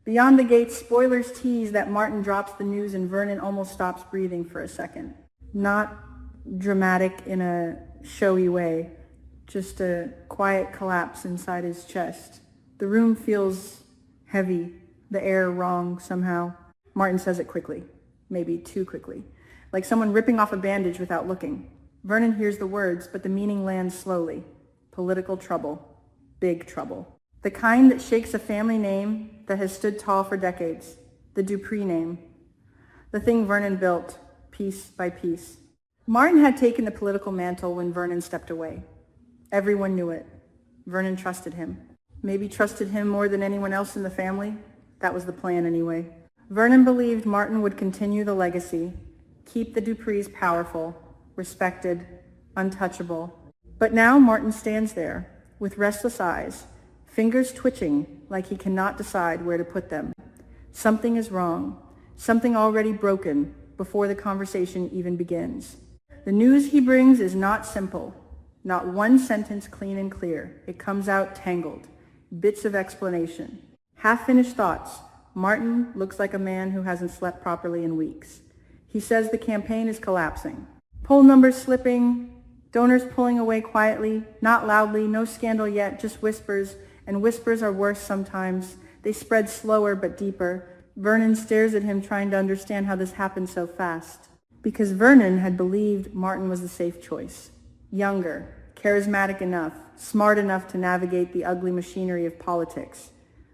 Beyond the gate, spoilers tease that Martin drops the news and Vernon almost stops breathing for a second. Not dramatic in a showy way, just a quiet collapse inside his chest. The room feels heavy, the air wrong somehow. Martin says it quickly, maybe too quickly, like someone ripping off a bandage without looking. Vernon hears the words, but the meaning lands slowly. Political trouble. Big trouble. The kind that shakes a family name that has stood tall for decades. The Dupree name. The thing Vernon built, piece by piece. Martin had taken the political mantle when Vernon stepped away. Everyone knew it. Vernon trusted him. Maybe trusted him more than anyone else in the family. That was the plan anyway. Vernon believed Martin would continue the legacy, keep the Duprees powerful, respected, untouchable. But now Martin stands there, with restless eyes, fingers twitching like he cannot decide where to put them. Something is wrong, something already broken before the conversation even begins. The news he brings is not simple, not one sentence clean and clear. It comes out tangled, bits of explanation. Half-finished thoughts. Martin looks like a man who hasn't slept properly in weeks. He says the campaign is collapsing. Poll numbers slipping, donors pulling away quietly, not loudly, no scandal yet, just whispers, and whispers are worse sometimes. They spread slower but deeper. Vernon stares at him, trying to understand how this happened so fast. Because Vernon had believed Martin was the safe choice. Younger, charismatic enough, smart enough to navigate the ugly machinery of politics.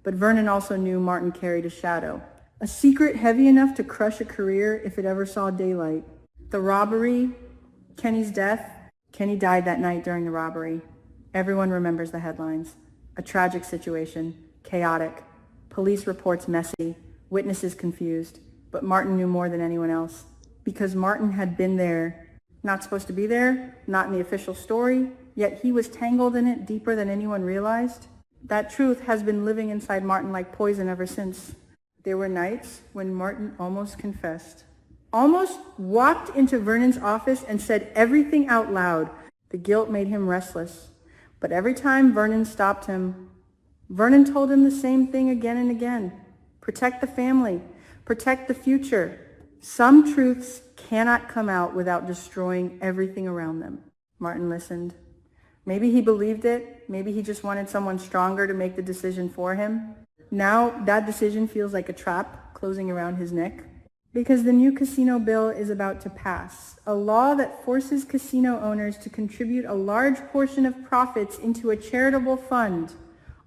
But Vernon also knew Martin carried a shadow. A secret heavy enough to crush a career if it ever saw daylight. The robbery, Kenny's death. Kenny died that night during the robbery. Everyone remembers the headlines. A tragic situation, chaotic. Police reports messy, witnesses confused. But Martin knew more than anyone else. Because Martin had been there. Not supposed to be there, not in the official story, yet he was tangled in it deeper than anyone realized. That truth has been living inside Martin like poison ever since. There were nights when Martin almost confessed. Almost walked into Vernon's office and said everything out loud. The guilt made him restless. But every time Vernon stopped him, Vernon told him the same thing again and again. Protect the family. Protect the future. Some truths cannot come out without destroying everything around them. Martin listened. Maybe he believed it. Maybe he just wanted someone stronger to make the decision for him. Now that decision feels like a trap closing around his neck. Because the new casino bill is about to pass. A law that forces casino owners to contribute a large portion of profits into a charitable fund.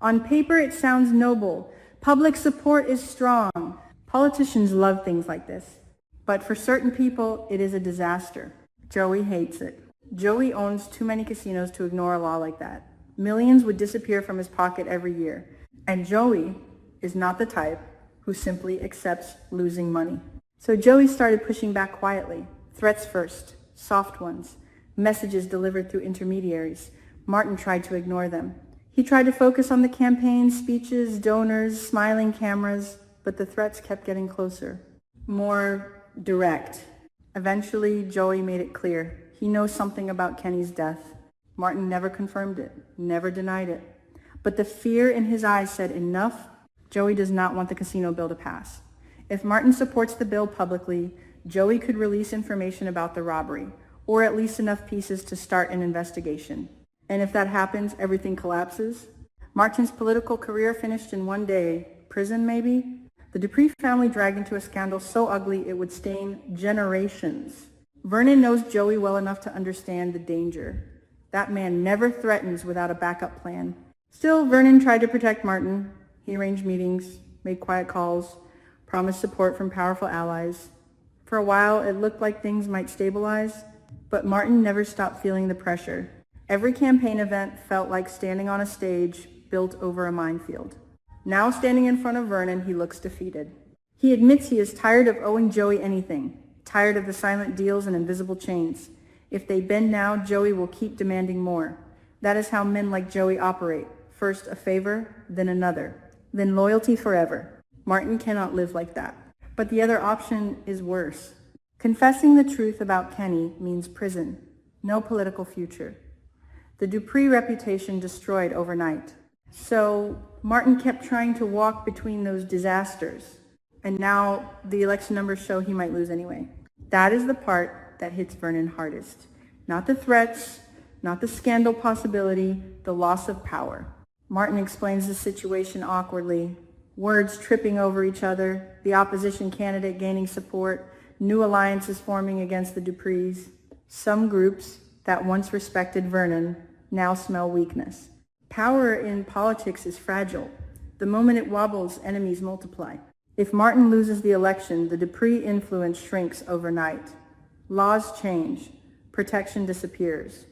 On paper, it sounds noble. Public support is strong. Politicians love things like this. But for certain people, it is a disaster. Joey hates it. Joey owns too many casinos to ignore a law like that. Millions would disappear from his pocket every year. And Joey is not the type who simply accepts losing money. So Joey started pushing back quietly. Threats first, soft ones, messages delivered through intermediaries. Martin tried to ignore them. He tried to focus on the campaign, speeches, donors, smiling cameras, but the threats kept getting closer. More direct. Eventually, Joey made it clear. He knows something about Kenny's death. Martin never confirmed it, never denied it. But the fear in his eyes said enough. Joey does not want the casino bill to pass. If Martin supports the bill publicly, Joey could release information about the robbery, or at least enough pieces to start an investigation. And if that happens, everything collapses. Martin's political career finished in one day. Prison, maybe? The Dupree family dragged into a scandal so ugly it would stain generations. Vernon knows Joey well enough to understand the danger. That man never threatens without a backup plan. Still, Vernon tried to protect Martin. He arranged meetings, made quiet calls, promised support from powerful allies. For a while, it looked like things might stabilize, but Martin never stopped feeling the pressure. Every campaign event felt like standing on a stage built over a minefield. Now standing in front of Vernon, he looks defeated. He admits he is tired of owing Joey anything. Tired of the silent deals and invisible chains. If they bend now, Joey will keep demanding more. That is how men like Joey operate. First a favor, then another. Then loyalty forever. Martin cannot live like that. But the other option is worse. Confessing the truth about Kenny means prison. No political future. The Dupree reputation destroyed overnight. So Martin kept trying to walk between those disasters, and now the election numbers show he might lose anyway. That is the part that hits Vernon hardest. Not the threats, not the scandal possibility, the loss of power. Martin explains the situation awkwardly, words tripping over each other, the opposition candidate gaining support, new alliances forming against the Duprees. Some groups that once respected Vernon now smell weakness. Power in politics is fragile. The moment it wobbles, enemies multiply. If Martin loses the election, the Dupree influence shrinks overnight. Laws change. Protection disappears.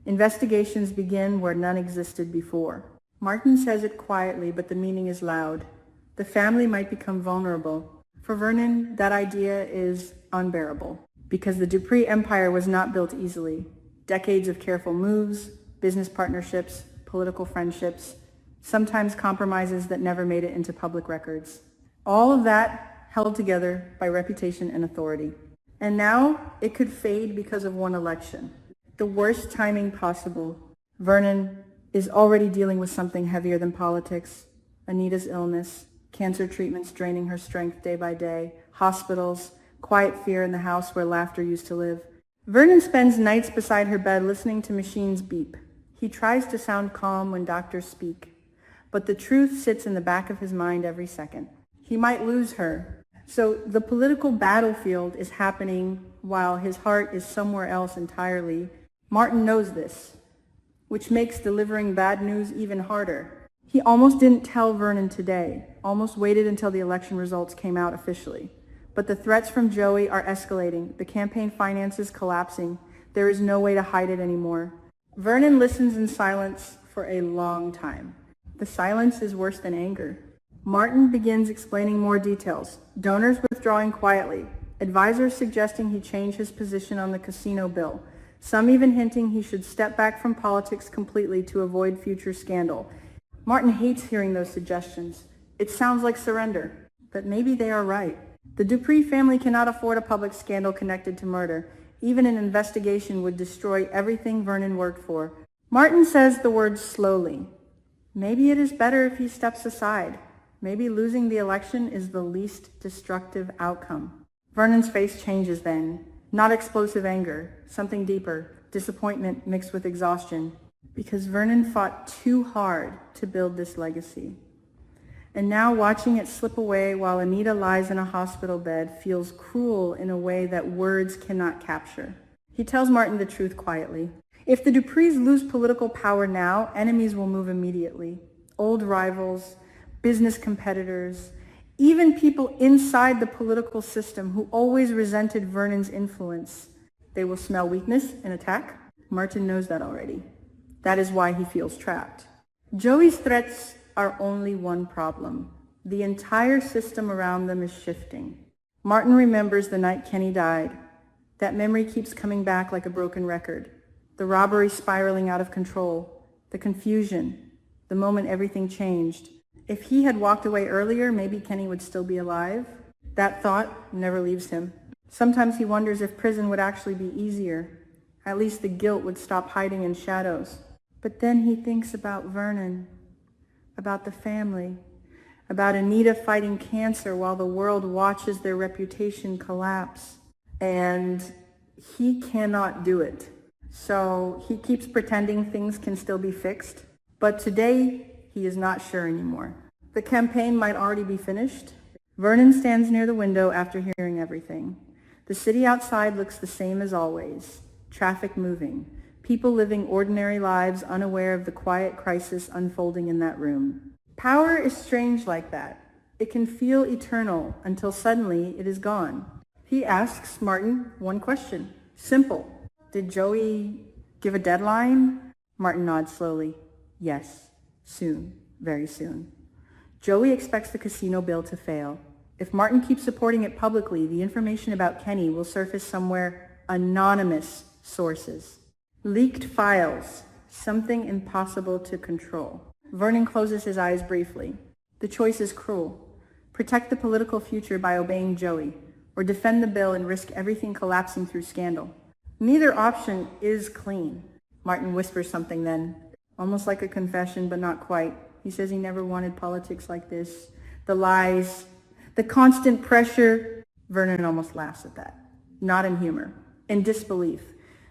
Investigations begin where none existed before. Martin says it quietly, but the meaning is loud. The family might become vulnerable. For Vernon, that idea is unbearable, because the Dupree empire was not built easily. Decades of careful moves, business partnerships, political friendships, sometimes compromises that never made it into public records. All of that held together by reputation and authority. And now it could fade because of one election. The worst timing possible. Vernon is already dealing with something heavier than politics. Anita's illness, cancer treatments draining her strength day by day, hospitals, quiet fear in the house where laughter used to live. Vernon spends nights beside her bed listening to machines beep. He tries to sound calm when doctors speak, but the truth sits in the back of his mind every second. He might lose her. So the political battlefield is happening while his heart is somewhere else entirely. Martin knows this, which makes delivering bad news even harder. He almost didn't tell Vernon today, almost waited until the election results came out officially. But the threats from Joey are escalating, the campaign finances collapsing. There is no way to hide it anymore. Vernon listens in silence for a long time. The silence is worse than anger. Martin begins explaining more details. Donors withdrawing quietly. Advisors suggesting he change his position on the casino bill. Some even hinting he should step back from politics completely to avoid future scandal. Martin hates hearing those suggestions. It sounds like surrender, but maybe they are right. The Dupree family cannot afford a public scandal connected to murder. Even an investigation would destroy everything Vernon worked for. Martin says the words slowly. Maybe it is better if he steps aside. Maybe losing the election is the least destructive outcome. Vernon's face changes then. Not explosive anger, something deeper, disappointment mixed with exhaustion. Because Vernon fought too hard to build this legacy. And now watching it slip away while Anita lies in a hospital bed feels cruel in a way that words cannot capture. He tells Martin the truth quietly. If the Duprees lose political power now, enemies will move immediately. Old rivals, business competitors, even people inside the political system who always resented Vernon's influence. They will smell weakness and attack. Martin knows that already. That is why he feels trapped. Joey's threats are only one problem. The entire system around them is shifting. Martin remembers the night Kenny died. That memory keeps coming back like a broken record. The robbery spiraling out of control. The confusion. The moment everything changed. If he had walked away earlier, maybe Kenny would still be alive. That thought never leaves him. Sometimes he wonders if prison would actually be easier. At least the guilt would stop hiding in shadows. But then he thinks about Vernon, about the family, about Anita fighting cancer while the world watches their reputation collapse. And he cannot do it. So he keeps pretending things can still be fixed. But today, he is not sure anymore. The campaign might already be finished. Vernon stands near the window after hearing everything. The city outside looks the same as always. Traffic moving. People living ordinary lives unaware of the quiet crisis unfolding in that room. Power is strange like that. It can feel eternal until suddenly it is gone. He asks Martin one question. Simple. Did Joey give a deadline? Martin nods slowly. Yes. Soon. Very soon. Joey expects the casino bill to fail. If Martin keeps supporting it publicly, the information about Kenny will surface somewhere anonymous sources. Leaked files, something impossible to control. Vernon closes his eyes briefly. The choice is cruel. Protect the political future by obeying Joey, or defend the bill and risk everything collapsing through scandal. Neither option is clean. Martin whispers something then, almost like a confession, but not quite. He says he never wanted politics like this. The lies, the constant pressure. Vernon almost laughs at that. Not in humor, in disbelief.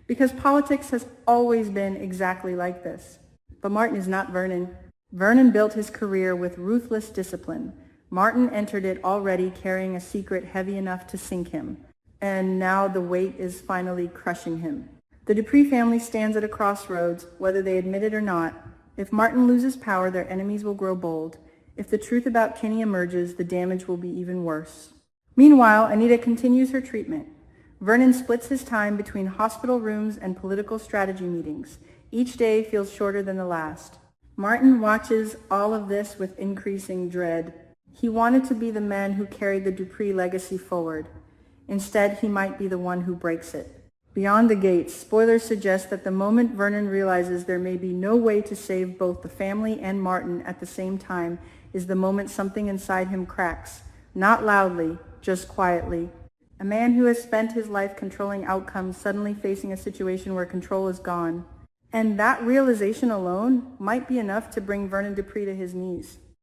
Because politics has always been exactly like this. But Martin is not Vernon. Vernon built his career with ruthless discipline. Martin entered it already carrying a secret heavy enough to sink him. And now the weight is finally crushing him. The Dupree family stands at a crossroads, whether they admit it or not. If Martin loses power, their enemies will grow bold. If the truth about Kenny emerges, the damage will be even worse. Meanwhile, Anita continues her treatment. Vernon splits his time between hospital rooms and political strategy meetings. Each day feels shorter than the last. Martin watches all of this with increasing dread. He wanted to be the man who carried the Dupree legacy forward. Instead, he might be the one who breaks it. Beyond the gates, spoilers suggest that the moment Vernon realizes there may be no way to save both the family and Martin at the same time is the moment something inside him cracks. Not loudly, just quietly. A man who has spent his life controlling outcomes suddenly facing a situation where control is gone. And that realization alone might be enough to bring Vernon Dupree to his knees.